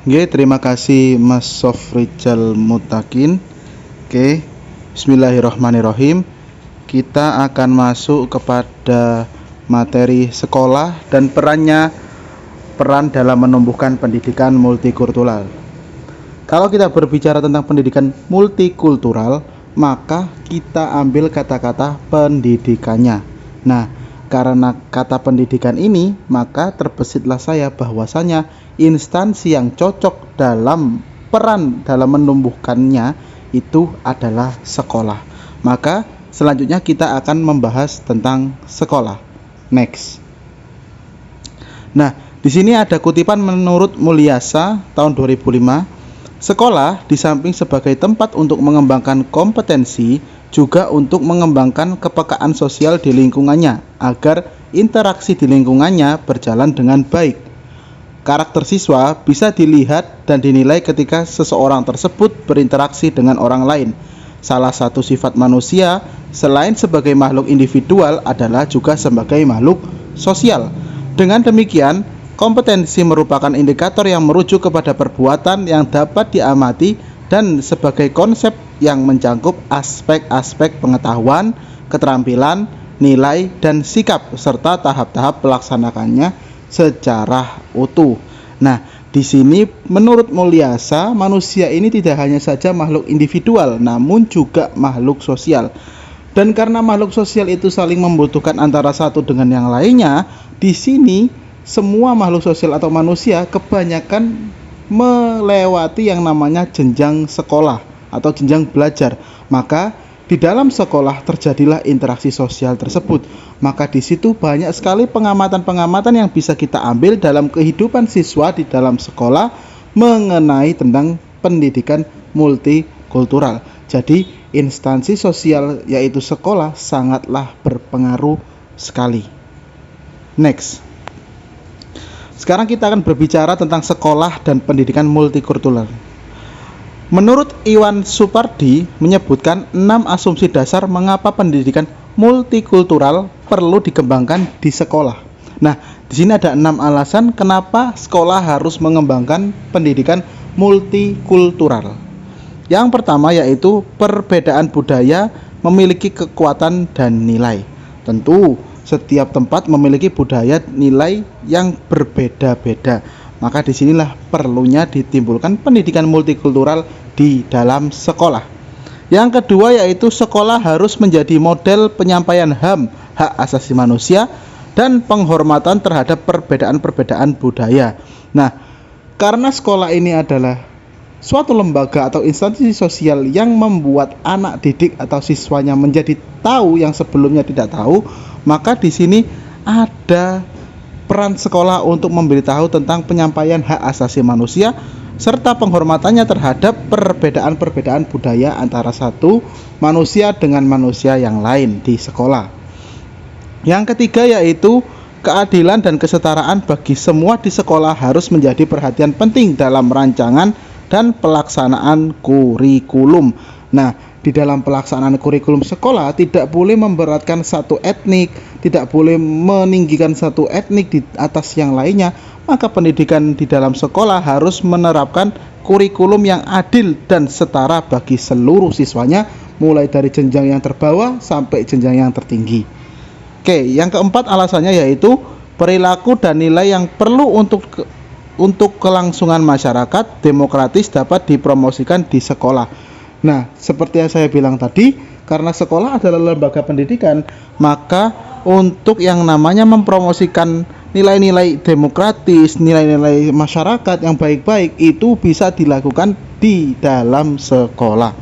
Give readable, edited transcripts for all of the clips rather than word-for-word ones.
Nggih, terima kasih Mas Sofrijal Mutakin. Oke, bismillahirrahmanirrahim. Kita akan masuk kepada materi sekolah dan peran dalam menumbuhkan pendidikan multikultural. Kalau kita berbicara tentang pendidikan multikultural, maka kita ambil kata-kata pendidikannya. Nah, karena kata pendidikan ini, maka terbesitlah saya bahwasanya instansi yang cocok dalam peran dalam menumbuhkannya itu adalah sekolah. Maka selanjutnya kita akan membahas tentang sekolah. Next. Nah, di sini ada kutipan menurut Mulyasa tahun 2005. Sekolah di samping sebagai tempat untuk mengembangkan kompetensi, juga untuk mengembangkan kepekaan sosial di lingkungannya agar interaksi di lingkungannya berjalan dengan baik. Karakter siswa bisa dilihat dan dinilai ketika seseorang tersebut berinteraksi dengan orang lain. Salah satu sifat manusia selain sebagai makhluk individual adalah juga sebagai makhluk sosial. Dengan demikian, kompetensi merupakan indikator yang merujuk kepada perbuatan yang dapat diamati dan sebagai konsep yang mencakup aspek-aspek pengetahuan, keterampilan, nilai, dan sikap serta tahap-tahap pelaksanakannya secara utuh. Nah, di sini menurut Mulyasa, manusia ini tidak hanya saja makhluk individual, namun juga makhluk sosial. Dan karena makhluk sosial itu saling membutuhkan antara satu dengan yang lainnya, di sini semua makhluk sosial atau manusia kebanyakan melewati yang namanya jenjang sekolah atau jenjang belajar. Maka di dalam sekolah terjadilah interaksi sosial tersebut. Maka di situ banyak sekali pengamatan-pengamatan yang bisa kita ambil dalam kehidupan siswa di dalam sekolah mengenai tentang pendidikan multikultural. Jadi instansi sosial yaitu sekolah sangatlah berpengaruh sekali. Next. Sekarang kita akan berbicara tentang sekolah dan pendidikan multikultural. Menurut Iwan Supardi menyebutkan 6 asumsi dasar mengapa pendidikan multikultural perlu dikembangkan di sekolah. Nah, di sini ada 6 alasan kenapa sekolah harus mengembangkan pendidikan multikultural. Yang pertama yaitu perbedaan budaya memiliki kekuatan dan nilai. Tentu setiap tempat memiliki budaya nilai yang berbeda-beda. Maka disinilah perlunya ditimbulkan pendidikan multikultural di dalam sekolah. Yang kedua yaitu sekolah harus menjadi model penyampaian HAM, hak asasi manusia, dan penghormatan terhadap perbedaan-perbedaan budaya. Nah, karena sekolah ini adalah suatu lembaga atau instansi sosial yang membuat anak didik atau siswanya menjadi tahu yang sebelumnya tidak tahu, maka di sini ada peran sekolah untuk memberitahu tentang penyampaian hak asasi manusia serta penghormatannya terhadap perbedaan-perbedaan budaya antara satu manusia dengan manusia yang lain di sekolah. Yang ketiga yaitu keadilan dan kesetaraan bagi semua di sekolah harus menjadi perhatian penting dalam rancangan dan pelaksanaan kurikulum. Nah, di dalam pelaksanaan kurikulum sekolah tidak boleh memberatkan satu etnik, tidak boleh meninggikan satu etnik di atas yang lainnya. Maka pendidikan di dalam sekolah harus menerapkan kurikulum yang adil dan setara bagi seluruh siswanya, mulai dari jenjang yang terbawah sampai jenjang yang tertinggi. Oke, yang keempat alasannya yaitu perilaku dan nilai yang perlu untuk kelangsungan masyarakat demokratis dapat dipromosikan di sekolah. Nah, seperti yang saya bilang tadi, karena sekolah adalah lembaga pendidikan, maka untuk yang namanya mempromosikan nilai-nilai demokratis, nilai-nilai masyarakat yang baik-baik itu bisa dilakukan di dalam sekolah.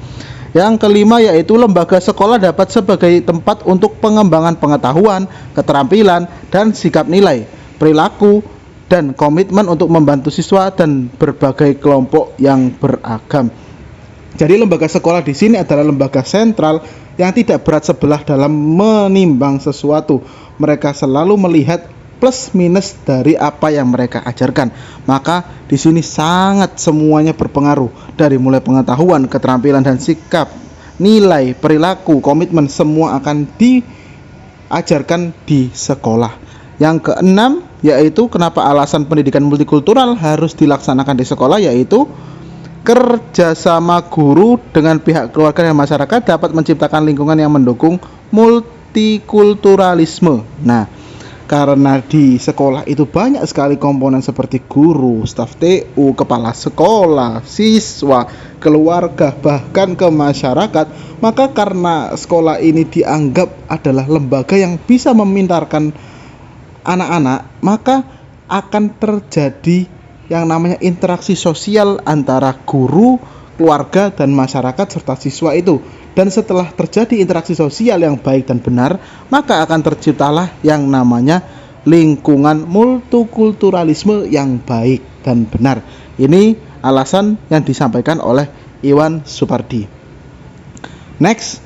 Yang kelima yaitu lembaga sekolah dapat sebagai tempat untuk pengembangan pengetahuan, keterampilan, dan sikap nilai, perilaku, dan komitmen untuk membantu siswa dan berbagai kelompok yang beragam. Jadi lembaga sekolah di sini adalah lembaga sentral yang tidak berat sebelah dalam menimbang sesuatu. Mereka selalu melihat plus minus dari apa yang mereka ajarkan. Maka di sini sangat semuanya berpengaruh, dari mulai pengetahuan, keterampilan dan sikap, nilai, perilaku, komitmen, semua akan diajarkan di sekolah. Yang keenam yaitu kenapa alasan pendidikan multikultural harus dilaksanakan di sekolah, yaitu kerjasama guru dengan pihak keluarga dan masyarakat dapat menciptakan lingkungan yang mendukung multikulturalisme. Nah, karena di sekolah itu banyak sekali komponen seperti guru, staf TU, kepala sekolah, siswa, keluarga, bahkan ke masyarakat, maka karena sekolah ini dianggap adalah lembaga yang bisa memintarkan anak-anak, maka akan terjadi yang namanya interaksi sosial antara guru, keluarga, dan masyarakat serta siswa itu. Dan setelah terjadi interaksi sosial yang baik dan benar, maka akan terciptalah yang namanya lingkungan multikulturalisme yang baik dan benar. Ini alasan yang disampaikan oleh Iwan Supardi. Next,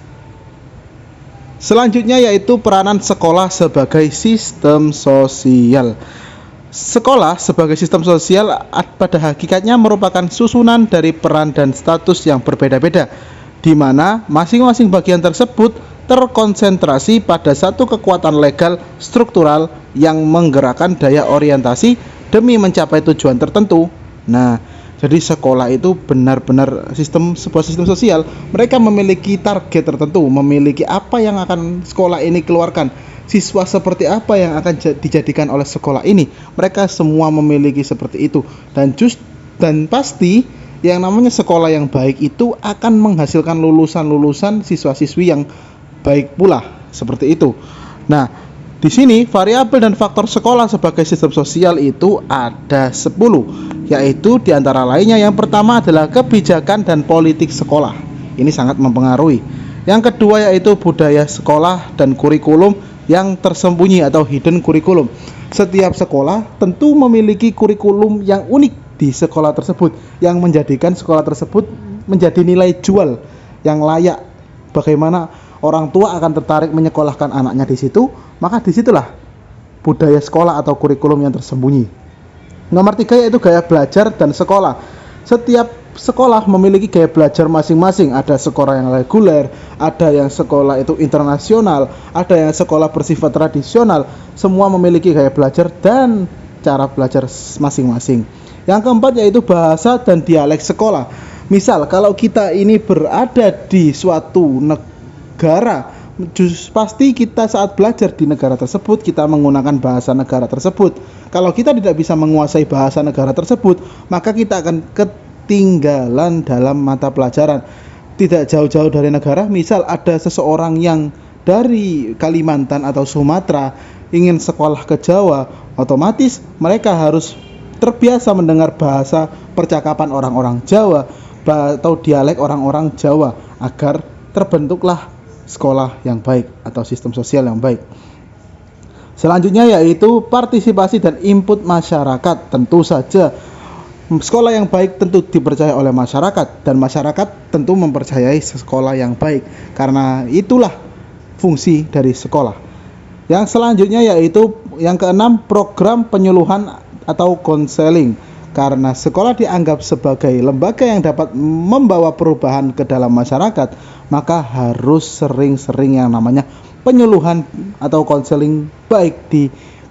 selanjutnya yaitu peranan sekolah sebagai sistem sosial. Sekolah sebagai sistem sosial pada hakikatnya merupakan susunan dari peran dan status yang berbeda-beda, di mana masing-masing bagian tersebut terkonsentrasi pada satu kekuatan legal struktural yang menggerakkan daya orientasi demi mencapai tujuan tertentu. Nah, jadi sekolah itu benar-benar sebuah sistem sosial. Mereka memiliki target tertentu, memiliki apa yang akan sekolah ini keluarkan, siswa seperti apa yang akan dijadikan oleh sekolah ini. Mereka semua memiliki seperti itu, dan pasti yang namanya sekolah yang baik itu akan menghasilkan lulusan-lulusan siswa-siswi yang baik pula, seperti itu. Nah, di sini variabel dan faktor sekolah sebagai sistem sosial itu ada 10, yaitu diantara lainnya yang pertama adalah kebijakan dan politik sekolah. Ini sangat mempengaruhi. Yang kedua yaitu budaya sekolah dan kurikulum yang tersembunyi atau hidden kurikulum. Setiap sekolah tentu memiliki kurikulum yang unik di sekolah tersebut yang menjadikan sekolah tersebut menjadi nilai jual yang layak. Bagaimana orang tua akan tertarik menyekolahkan anaknya di situ, maka disitulah budaya sekolah atau kurikulum yang tersembunyi. Nomor 3 yaitu gaya belajar dan sekolah. Setiap sekolah memiliki gaya belajar masing-masing. Ada sekolah yang reguler, ada yang sekolah itu internasional, ada yang sekolah bersifat tradisional. Semua memiliki gaya belajar dan cara belajar masing-masing. Yang keempat yaitu bahasa dan dialek sekolah. Misal kalau kita ini berada di suatu negara, pasti kita saat belajar di negara tersebut kita menggunakan bahasa negara tersebut. Kalau kita tidak bisa menguasai bahasa negara tersebut, maka kita akan ketinggalan dalam mata pelajaran. Tidak jauh-jauh dari negara, misal ada seseorang yang dari Kalimantan atau Sumatera ingin sekolah ke Jawa, otomatis mereka harus terbiasa mendengar bahasa percakapan orang-orang Jawa atau dialek orang-orang Jawa agar terbentuklah sekolah yang baik atau sistem sosial yang baik. Selanjutnya yaitu partisipasi dan input masyarakat. Tentu saja sekolah yang baik tentu dipercaya oleh masyarakat, dan masyarakat tentu mempercayai sekolah yang baik, karena itulah fungsi dari sekolah. Yang selanjutnya yaitu yang keenam, program penyuluhan atau konseling. Karena sekolah dianggap sebagai lembaga yang dapat membawa perubahan ke dalam masyarakat, maka harus sering-sering yang namanya penyuluhan atau konseling baik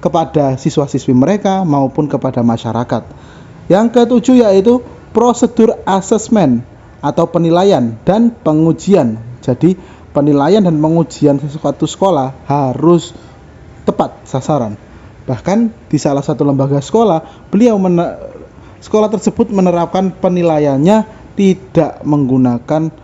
kepada siswa-siswi mereka maupun kepada masyarakat. Yang ketujuh yaitu prosedur asesmen atau penilaian dan pengujian. Jadi penilaian dan pengujian sesuatu sekolah harus tepat sasaran. Bahkan di salah satu lembaga sekolah, sekolah tersebut menerapkan penilaiannya tidak menggunakan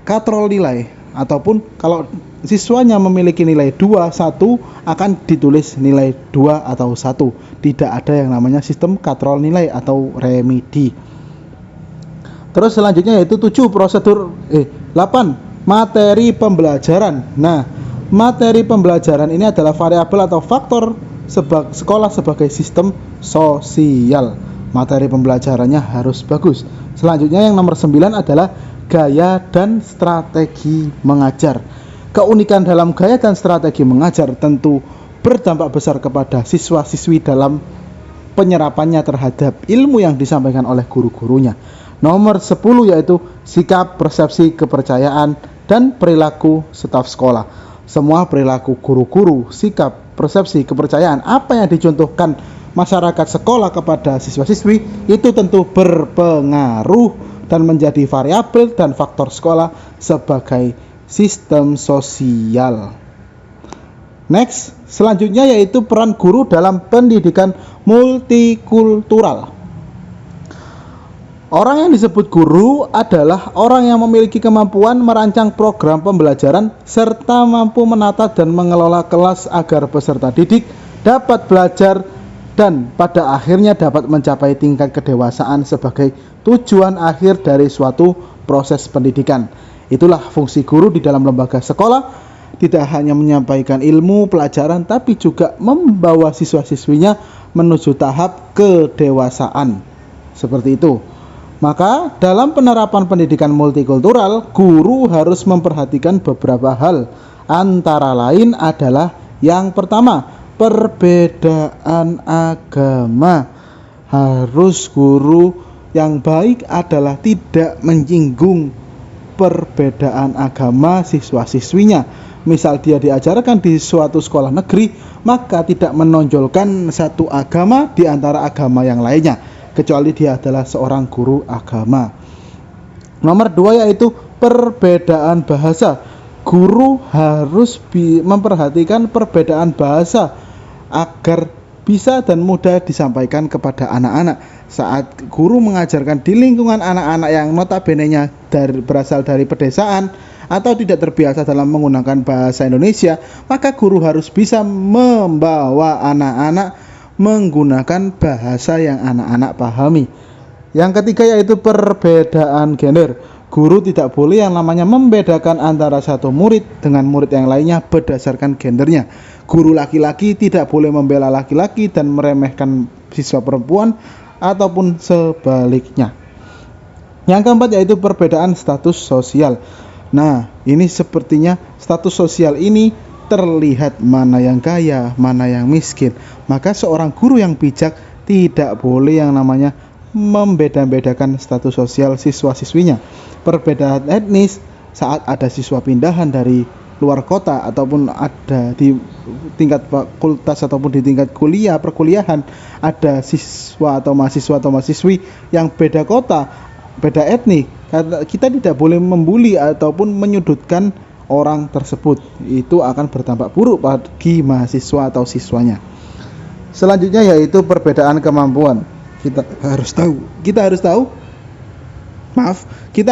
katrol nilai, ataupun kalau siswanya memiliki nilai 2, 1 akan ditulis nilai 2 atau 1. Tidak ada yang namanya sistem katrol nilai atau remedi. Terus selanjutnya yaitu 8 materi pembelajaran. Nah, materi pembelajaran ini adalah variabel atau faktor sekolah sebagai sistem sosial. Materi pembelajarannya harus bagus. Selanjutnya yang nomor 9 adalah gaya dan strategi mengajar. Keunikan dalam gaya dan strategi mengajar tentu berdampak besar kepada siswa-siswi dalam penyerapannya terhadap ilmu yang disampaikan oleh guru-gurunya. Nomor 10 yaitu sikap, persepsi, kepercayaan, dan perilaku staf sekolah. Semua perilaku guru-guru, sikap, persepsi, kepercayaan apa yang dicontohkan masyarakat sekolah kepada siswa-siswi itu tentu berpengaruh dan menjadi variabel dan faktor sekolah sebagai sistem sosial. Next, selanjutnya yaitu peran guru dalam pendidikan multikultural. Orang yang disebut guru adalah orang yang memiliki kemampuan merancang program pembelajaran serta mampu menata dan mengelola kelas agar peserta didik dapat belajar dan pada akhirnya dapat mencapai tingkat kedewasaan sebagai tujuan akhir dari suatu proses pendidikan. Itulah fungsi guru di dalam lembaga sekolah, tidak hanya menyampaikan ilmu pelajaran tapi juga membawa siswa-siswinya menuju tahap kedewasaan. Seperti itu. Maka dalam penerapan pendidikan multikultural, guru harus memperhatikan beberapa hal. Antara lain adalah yang pertama, perbedaan agama. Harus guru yang baik adalah tidak menyinggung perbedaan agama siswa-siswinya. Misal dia diajarkan di suatu sekolah negeri, maka tidak menonjolkan satu agama di antara agama yang lainnya, kecuali dia adalah seorang guru agama. Nomor 2 yaitu perbedaan bahasa. Guru harus memperhatikan perbedaan bahasa agar bisa dan mudah disampaikan kepada anak-anak. Saat guru mengajarkan di lingkungan anak-anak yang notabene-nya berasal dari pedesaan atau tidak terbiasa dalam menggunakan bahasa Indonesia, maka guru harus bisa membawa anak-anak menggunakan bahasa yang anak-anak pahami. Yang ketiga yaitu perbedaan gender. Guru tidak boleh yang namanya membedakan antara satu murid dengan murid yang lainnya berdasarkan gendernya. Guru laki-laki tidak boleh membela laki-laki dan meremehkan siswa perempuan ataupun sebaliknya. Yang keempat yaitu perbedaan status sosial. Nah, ini sepertinya status sosial ini terlihat mana yang kaya, mana yang miskin. Maka seorang guru yang bijak tidak boleh yang namanya membeda-bedakan status sosial siswa-siswinya. Perbedaan etnis saat ada siswa pindahan dari luar kota ataupun ada di tingkat fakultas ataupun di tingkat perkuliahan, ada siswa atau mahasiswi yang beda kota, beda etnik. Kita tidak boleh membuli ataupun menyudutkan orang tersebut. Itu akan berdampak buruk bagi mahasiswa atau siswanya. Selanjutnya yaitu perbedaan kemampuan. Kita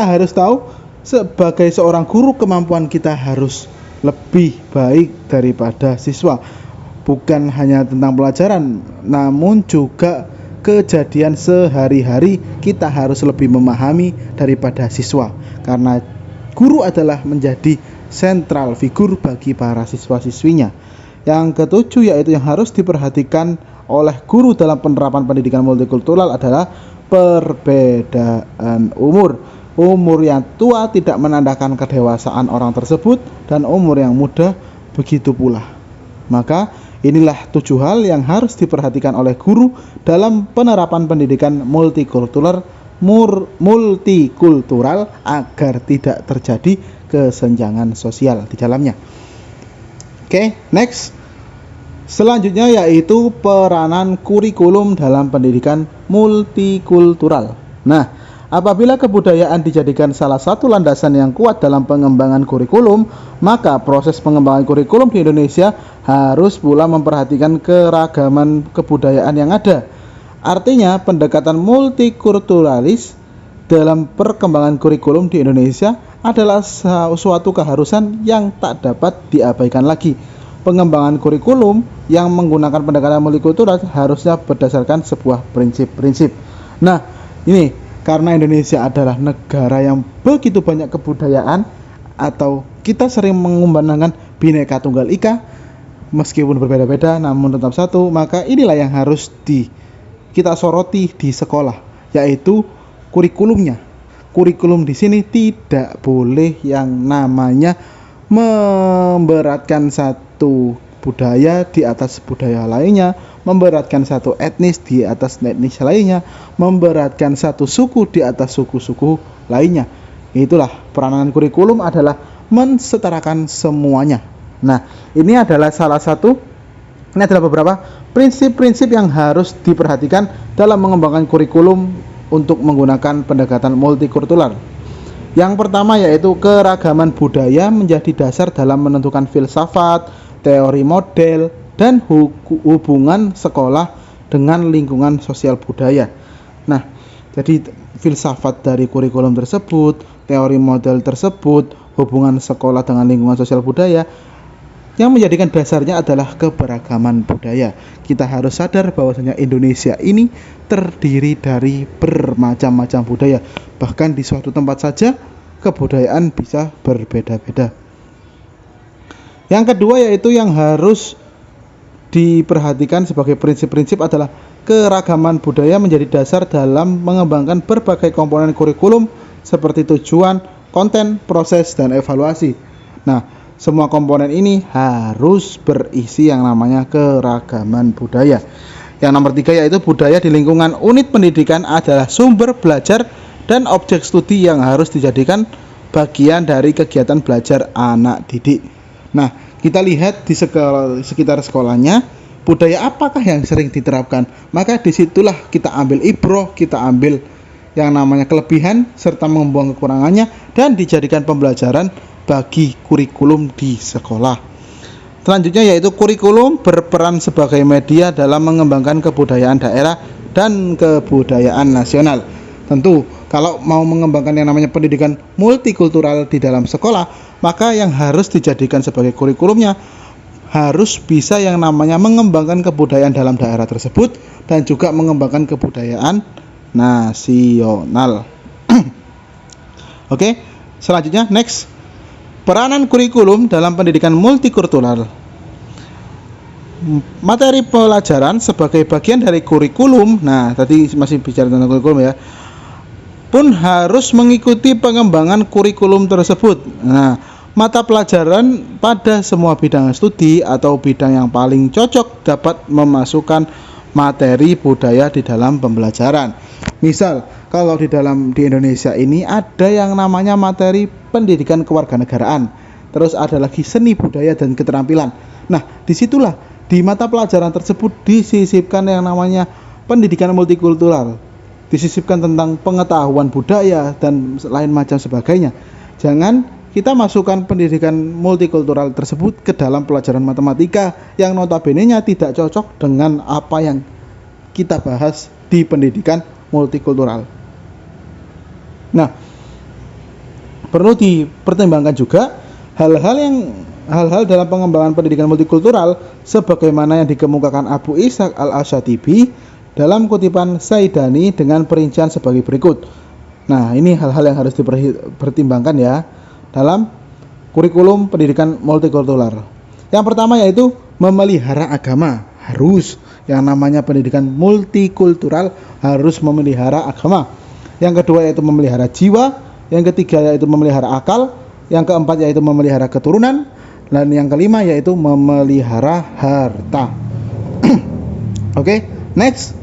harus tahu sebagai seorang guru kemampuan kita harus lebih baik daripada siswa. Bukan hanya tentang pelajaran, namun juga kejadian sehari-hari kita harus lebih memahami daripada siswa. Karena guru adalah menjadi sentral figur bagi para siswa-siswinya. Yang ketujuh yaitu yang harus diperhatikan oleh guru dalam penerapan pendidikan multikultural adalah perbedaan umur. Umur yang tua tidak menandakan kedewasaan orang tersebut dan umur yang muda begitu pula. Maka inilah 7 hal yang harus diperhatikan oleh guru dalam penerapan pendidikan multikultural agar tidak terjadi kesenjangan sosial di dalamnya. Oke, next. Selanjutnya yaitu peranan kurikulum dalam pendidikan multikultural. Nah, apabila kebudayaan dijadikan salah satu landasan yang kuat dalam pengembangan kurikulum, maka proses pengembangan kurikulum di Indonesia harus pula memperhatikan keragaman kebudayaan yang ada. Artinya, pendekatan multikulturalis dalam perkembangan kurikulum di Indonesia adalah suatu keharusan yang tak dapat diabaikan lagi. Pengembangan kurikulum yang menggunakan pendekatan multikultural harusnya berdasarkan sebuah prinsip-prinsip. Nah, ini karena Indonesia adalah negara yang begitu banyak kebudayaan, atau kita sering mengumandangkan Bhinneka Tunggal Ika, meskipun berbeda-beda namun tetap satu, maka inilah yang harus kita soroti di sekolah, yaitu kurikulumnya. Kurikulum di sini tidak boleh yang namanya memberatkan satu budaya di atas budaya lainnya, memberatkan satu etnis di atas etnis lainnya, memberatkan satu suku di atas suku-suku lainnya. Itulah peranan kurikulum adalah mensetarakan semuanya. Nah, ini adalah salah satu Ini adalah beberapa prinsip-prinsip yang harus diperhatikan dalam mengembangkan kurikulum untuk menggunakan pendekatan multikultural. Yang pertama yaitu keragaman budaya menjadi dasar dalam menentukan filsafat, teori model, dan hubungan sekolah dengan lingkungan sosial budaya. Nah, jadi filsafat dari kurikulum tersebut, teori model tersebut, hubungan sekolah dengan lingkungan sosial budaya, yang menjadikan dasarnya adalah keberagaman budaya. Kita harus sadar bahwasanya Indonesia ini terdiri dari bermacam-macam budaya. Bahkan di suatu tempat saja kebudayaan bisa berbeda-beda. Yang kedua yaitu yang harus diperhatikan sebagai prinsip-prinsip adalah keragaman budaya menjadi dasar dalam mengembangkan berbagai komponen kurikulum seperti tujuan, konten, proses, dan evaluasi. Nah, semua komponen ini harus berisi yang namanya keragaman budaya. Yang nomor 3 yaitu budaya di lingkungan unit pendidikan adalah sumber belajar dan objek studi yang harus dijadikan bagian dari kegiatan belajar anak didik. Nah, kita lihat di sekitar sekolahnya, budaya apakah yang sering diterapkan. Maka disitulah kita ambil ibroh, kita ambil yang namanya kelebihan serta membuang kekurangannya dan dijadikan pembelajaran bagi kurikulum di sekolah. Selanjutnya yaitu kurikulum berperan sebagai media dalam mengembangkan kebudayaan daerah dan kebudayaan nasional. Tentu kalau mau mengembangkan yang namanya pendidikan multikultural di dalam sekolah, maka yang harus dijadikan sebagai kurikulumnya harus bisa yang namanya mengembangkan kebudayaan dalam daerah tersebut dan juga mengembangkan kebudayaan nasional. Oke, selanjutnya next. Peranan kurikulum dalam pendidikan multikultural. Materi pelajaran sebagai bagian dari kurikulum, nah tadi masih bicara tentang kurikulum ya, pun harus mengikuti pengembangan kurikulum tersebut. Nah, mata pelajaran pada semua bidang studi atau bidang yang paling cocok dapat memasukkan materi budaya di dalam pembelajaran. Misal, kalau di Indonesia ini ada yang namanya materi pendidikan kewarganegaraan, terus ada lagi seni budaya dan keterampilan. Nah, disitulah di mata pelajaran tersebut disisipkan yang namanya pendidikan multikultural, disisipkan tentang pengetahuan budaya dan lain macam sebagainya. Jangan kita masukkan pendidikan multikultural tersebut ke dalam pelajaran matematika yang notabene-nya tidak cocok dengan apa yang kita bahas di pendidikan multikultural. Nah, perlu dipertimbangkan juga hal-hal dalam pengembangan pendidikan multikultural sebagaimana yang dikemukakan Abu Ishaq Al-Asyatibi dalam kutipan Saidani dengan perincian sebagai berikut. Nah, ini hal-hal yang harus dipertimbangkan ya dalam kurikulum pendidikan multikultural. Yang pertama yaitu memelihara agama. Harus yang namanya pendidikan multikultural harus memelihara agama. Yang kedua yaitu memelihara jiwa, yang ketiga yaitu memelihara akal, yang keempat yaitu memelihara keturunan, dan yang kelima yaitu memelihara harta. Oke, next.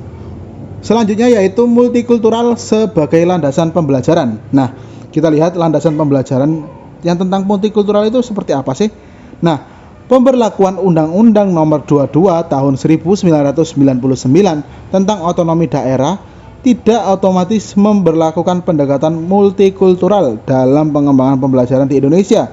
Selanjutnya yaitu multikultural sebagai landasan pembelajaran. Nah, kita lihat landasan pembelajaran yang tentang multikultural itu seperti apa sih? Nah, pemberlakuan Undang-Undang Nomor 22 Tahun 1999 tentang otonomi daerah tidak otomatis memberlakukan pendekatan multikultural dalam pengembangan pembelajaran di Indonesia.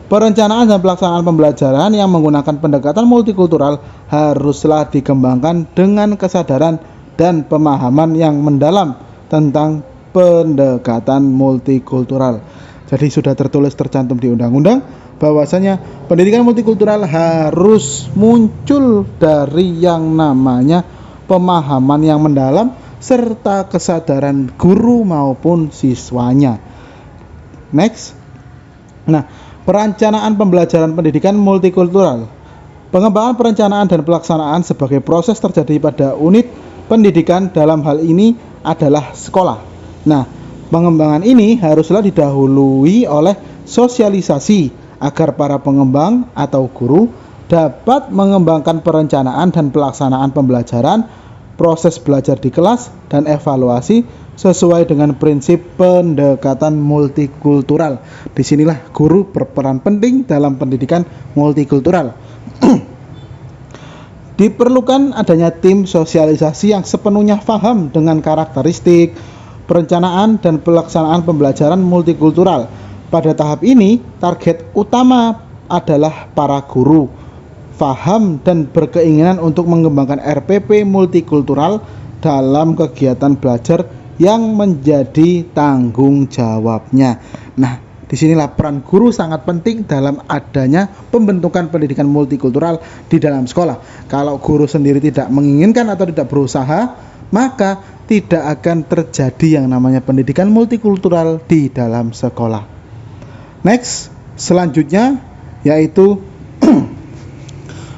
Perencanaan dan pelaksanaan pembelajaran yang menggunakan pendekatan multikultural haruslah dikembangkan dengan kesadaran dan pemahaman yang mendalam tentang pendekatan multikultural. Jadi sudah tercantum di undang-undang bahwasanya pendidikan multikultural harus muncul dari yang namanya pemahaman yang mendalam serta kesadaran guru maupun siswanya. Next. Nah, perencanaan pembelajaran pendidikan multikultural. Pengembangan perencanaan dan pelaksanaan sebagai proses terjadi pada unit pendidikan dalam hal ini adalah sekolah. Nah, pengembangan ini haruslah didahului oleh sosialisasi agar para pengembang atau guru dapat mengembangkan perencanaan dan pelaksanaan pembelajaran, proses belajar di kelas, dan evaluasi sesuai dengan prinsip pendekatan multikultural. Disinilah guru berperan penting dalam pendidikan multikultural. Diperlukan adanya tim sosialisasi yang sepenuhnya paham dengan karakteristik, perencanaan, dan pelaksanaan pembelajaran multikultural. Pada tahap ini, target utama adalah para guru paham dan berkeinginan untuk mengembangkan RPP multikultural dalam kegiatan belajar yang menjadi tanggung jawabnya. Nah, disinilah peran guru sangat penting dalam adanya pembentukan pendidikan multikultural di dalam sekolah. Kalau guru sendiri tidak menginginkan atau tidak berusaha, maka tidak akan terjadi yang namanya pendidikan multikultural di dalam sekolah. Next, selanjutnya yaitu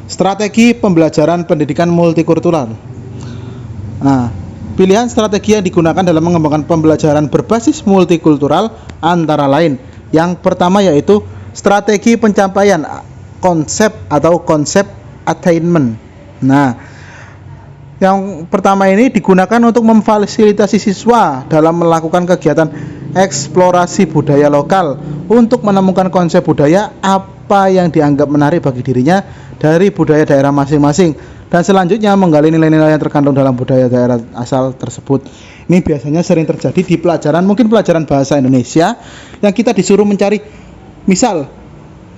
strategi pembelajaran pendidikan multikultural. Nah, pilihan strategi yang digunakan dalam mengembangkan pembelajaran berbasis multikultural antara lain, yang pertama yaitu strategi pencapaian konsep atau konsep attainment. Nah, yang pertama ini digunakan untuk memfasilitasi siswa dalam melakukan kegiatan eksplorasi budaya lokal untuk menemukan konsep budaya apa yang dianggap menarik bagi dirinya dari budaya daerah masing-masing, dan selanjutnya menggali nilai-nilai yang terkandung dalam budaya daerah asal tersebut. Ini biasanya sering terjadi di pelajaran, mungkin pelajaran bahasa Indonesia, yang kita disuruh mencari, misal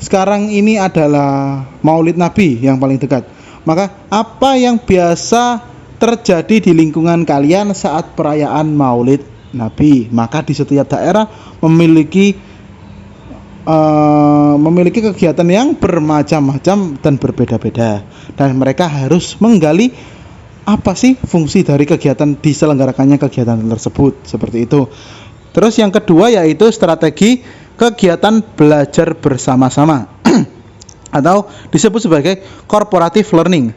sekarang ini adalah Maulid Nabi yang paling dekat, maka apa yang biasa terjadi di lingkungan kalian saat perayaan Maulid Nabi? Maka di setiap daerah memiliki kegiatan yang bermacam-macam dan berbeda-beda, dan mereka harus menggali apa sih fungsi dari kegiatan diselenggarakannya kegiatan tersebut, seperti itu. Terus yang kedua yaitu strategi kegiatan belajar bersama-sama atau disebut sebagai cooperative learning.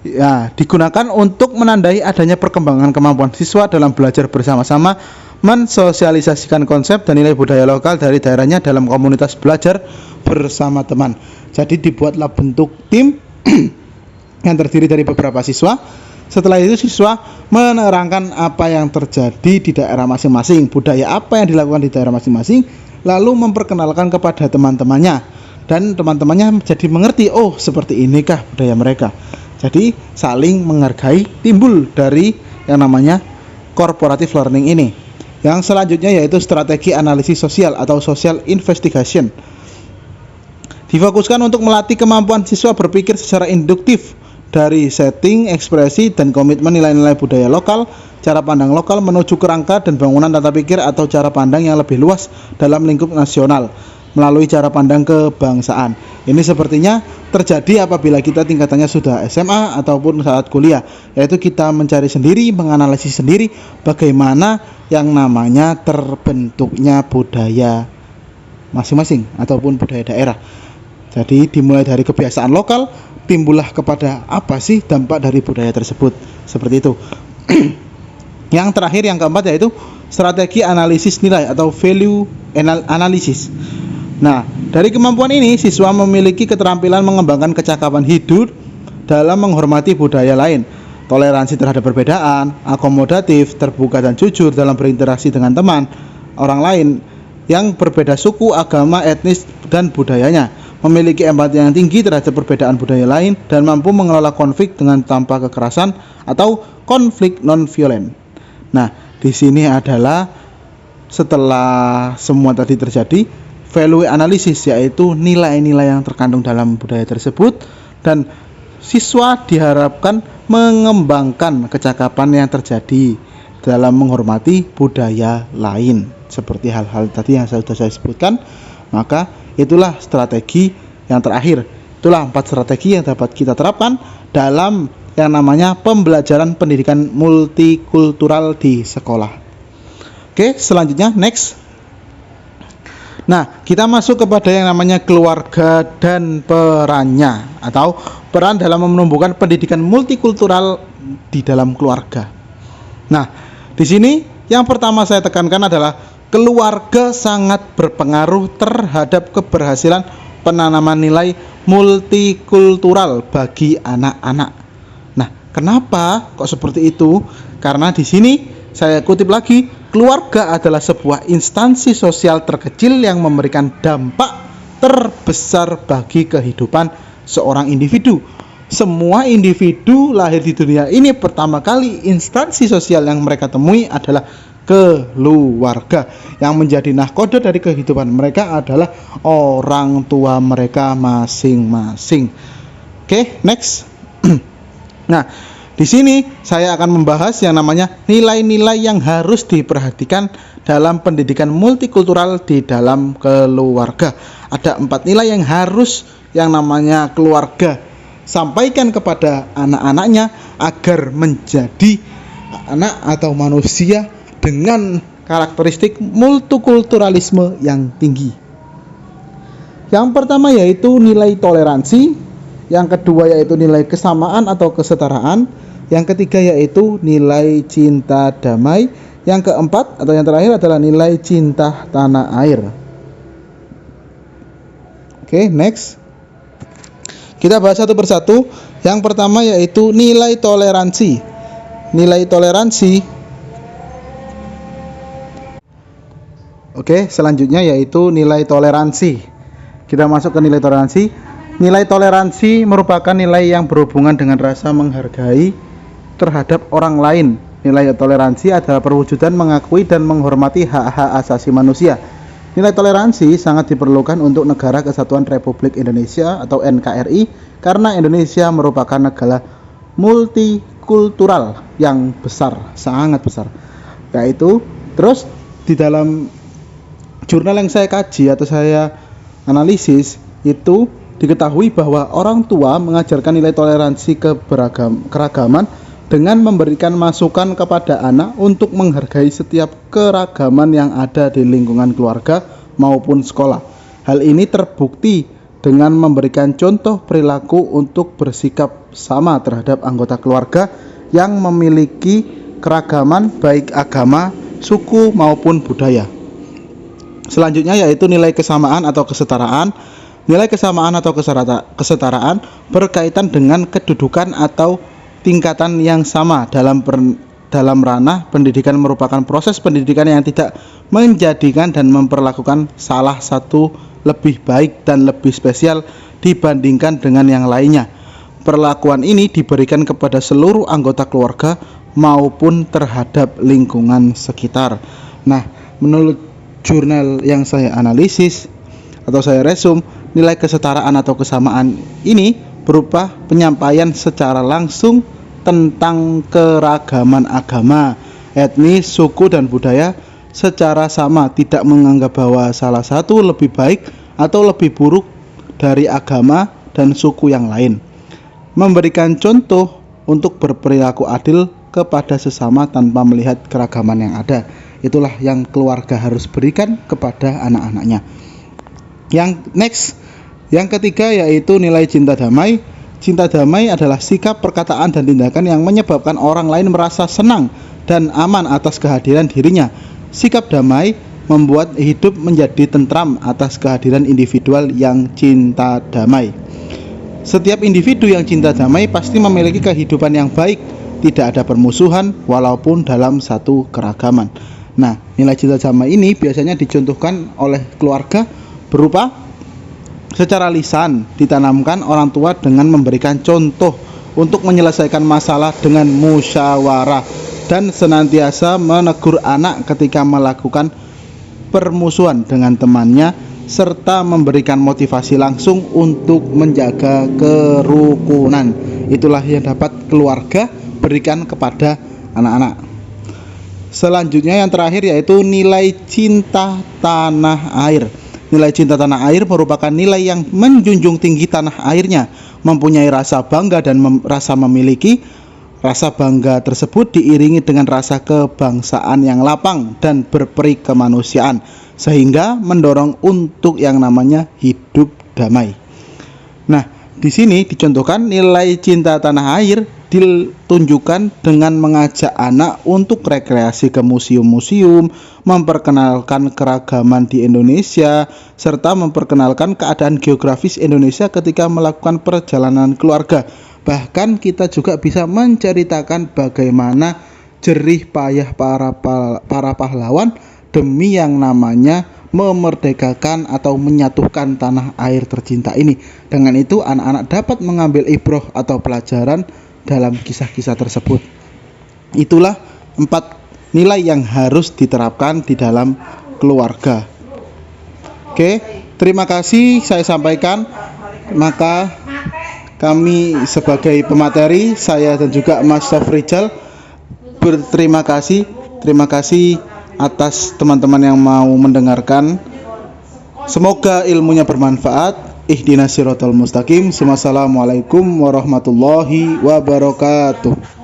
Ya, digunakan untuk menandai adanya perkembangan kemampuan siswa dalam belajar bersama-sama, mensosialisasikan konsep dan nilai budaya lokal dari daerahnya dalam komunitas belajar bersama teman. Jadi dibuatlah bentuk tim yang terdiri dari beberapa siswa. Setelah itu siswa menerangkan apa yang terjadi di daerah masing-masing, budaya apa yang dilakukan di daerah masing-masing, lalu memperkenalkan kepada teman-temannya, dan teman-temannya jadi mengerti, oh seperti inikah budaya mereka. Jadi saling menghargai timbul dari yang namanya cooperative learning ini. Yang selanjutnya yaitu strategi analisis sosial atau social investigation. Difokuskan untuk melatih kemampuan siswa berpikir secara induktif dari setting, ekspresi, dan komitmen nilai-nilai budaya lokal, cara pandang lokal menuju kerangka dan bangunan tata pikir atau cara pandang yang lebih luas dalam lingkup nasional melalui cara pandang kebangsaan. Ini sepertinya terjadi apabila kita tingkatannya sudah SMA ataupun saat kuliah, yaitu kita mencari sendiri, menganalisis sendiri bagaimana yang namanya terbentuknya budaya masing-masing ataupun budaya daerah. Jadi dimulai dari kebiasaan lokal, timbullah kepada apa sih dampak dari budaya tersebut, seperti itu. Yang terakhir, yang keempat, yaitu strategi analisis nilai atau value analysis. Nah, dari kemampuan ini siswa memiliki keterampilan mengembangkan kecakapan hidup dalam menghormati budaya lain, toleransi terhadap perbedaan, akomodatif, terbuka dan jujur dalam berinteraksi dengan teman orang lain yang berbeda suku, agama, etnis, dan budayanya, memiliki empati yang tinggi terhadap perbedaan budaya lain, dan mampu mengelola konflik dengan tanpa kekerasan atau konflik non-violent. Nah, di sini adalah setelah semua tadi terjadi, value analysis, yaitu nilai-nilai yang terkandung dalam budaya tersebut, dan siswa diharapkan mengembangkan kecakapan yang terjadi dalam menghormati budaya lain, seperti hal-hal tadi yang sudah saya sebutkan. Maka itulah strategi yang terakhir. Itulah 4 strategi yang dapat kita terapkan dalam yang namanya pembelajaran pendidikan multikultural di sekolah. Oke, selanjutnya next. Nah, kita masuk kepada yang namanya keluarga dan perannya, atau peran dalam menumbuhkan pendidikan multikultural di dalam keluarga. Nah, di sini yang pertama saya tekankan adalah keluarga sangat berpengaruh terhadap keberhasilan penanaman nilai multikultural bagi anak-anak. Nah, kenapa kok seperti itu? Karena di sini saya kutip lagi, keluarga adalah sebuah instansi sosial terkecil yang memberikan dampak terbesar bagi kehidupan seorang individu, semua individu lahir di dunia ini pertama kali instansi sosial yang mereka temui adalah keluarga. Yang menjadi nahkoda dari kehidupan mereka adalah orang tua mereka masing-masing. Oke, next. Nah, di sini saya akan membahas yang namanya nilai-nilai yang harus diperhatikan dalam pendidikan multikultural di dalam keluarga. Ada 4 nilai yang harus yang namanya keluarga sampaikan kepada anak-anaknya agar menjadi anak atau manusia dengan karakteristik multikulturalisme yang tinggi. Yang pertama yaitu nilai toleransi, yang kedua yaitu nilai kesamaan atau kesetaraan, yang ketiga yaitu nilai cinta damai, yang keempat atau yang terakhir adalah nilai cinta tanah air. Oke, next. Kita bahas satu persatu. Yang pertama yaitu nilai toleransi. Nilai toleransi. Oke, selanjutnya yaitu nilai toleransi. Kita masuk ke nilai toleransi. Nilai toleransi merupakan nilai yang berhubungan dengan rasa menghargai terhadap orang lain. Nilai toleransi adalah perwujudan mengakui dan menghormati hak-hak asasi manusia. Nilai toleransi sangat diperlukan untuk Negara Kesatuan Republik Indonesia atau NKRI karena Indonesia merupakan negara multikultural yang besar, sangat besar. Yaitu, terus di dalam jurnal yang saya kaji atau saya analisis itu diketahui bahwa orang tua mengajarkan nilai toleransi keragaman dengan memberikan masukan kepada anak untuk menghargai setiap keragaman yang ada di lingkungan keluarga maupun sekolah. Hal ini terbukti dengan memberikan contoh perilaku untuk bersikap sama terhadap anggota keluarga yang memiliki keragaman baik agama, suku maupun budaya. Selanjutnya yaitu nilai kesamaan atau kesetaraan. Nilai kesamaan atau kesetaraan berkaitan dengan kedudukan atau tingkatan yang sama dalam ranah pendidikan, merupakan proses pendidikan yang tidak menjadikan dan memperlakukan salah satu lebih baik dan lebih spesial dibandingkan dengan yang lainnya. Perlakuan ini diberikan kepada seluruh anggota keluarga maupun terhadap lingkungan sekitar. Nah, menurut jurnal yang saya analisis atau saya resum, nilai kesetaraan atau kesamaan ini berupa penyampaian secara langsung tentang keragaman agama, etnis, suku, dan budaya secara sama, tidak menganggap bahwa salah satu lebih baik atau lebih buruk dari agama dan suku yang lain. Memberikan contoh untuk berperilaku adil kepada sesama tanpa melihat keragaman yang ada. Itulah yang keluarga harus berikan kepada anak-anaknya. Yang next, yang ketiga yaitu nilai cinta damai. Cinta damai adalah sikap, perkataan, dan tindakan yang menyebabkan orang lain merasa senang dan aman atas kehadiran dirinya. Sikap damai membuat hidup menjadi tentram atas kehadiran individual yang cinta damai. Setiap individu yang cinta damai pasti memiliki kehidupan yang baik, tidak ada permusuhan walaupun dalam satu keragaman. Nah, nilai cinta damai ini biasanya dicontohkan oleh keluarga berupa secara lisan, ditanamkan orang tua dengan memberikan contoh untuk menyelesaikan masalah dengan musyawarah dan senantiasa menegur anak ketika melakukan permusuhan dengan temannya, serta memberikan motivasi langsung untuk menjaga kerukunan. Itulah yang dapat keluarga berikan kepada anak-anak. Selanjutnya yang terakhir yaitu nilai cinta tanah air. Nilai cinta tanah air merupakan nilai yang menjunjung tinggi tanah airnya, mempunyai rasa bangga dan rasa memiliki. Rasa bangga tersebut diiringi dengan rasa kebangsaan yang lapang dan berperi kemanusiaan, sehingga mendorong untuk yang namanya hidup damai. Nah, di sini dicontohkan nilai cinta tanah air ditunjukkan dengan mengajak anak untuk rekreasi ke museum-museum, memperkenalkan keragaman di Indonesia, serta memperkenalkan keadaan geografis Indonesia ketika melakukan perjalanan keluarga. Bahkan kita juga bisa menceritakan bagaimana jerih payah para pahlawan demi yang namanya memerdekakan atau menyatukan tanah air tercinta ini. Dengan itu anak-anak dapat mengambil ibroh atau pelajaran dalam kisah-kisah tersebut. Itulah 4 nilai yang harus diterapkan di dalam keluarga. Oke, terima kasih saya sampaikan. Maka kami sebagai pemateri, saya dan juga Mas Sofrijal berterima kasih. Terima kasih atas teman-teman yang mau mendengarkan. Semoga ilmunya bermanfaat. Ihdinas siratal mustaqim. Wassalamualaikum warahmatullahi wabarakatuh.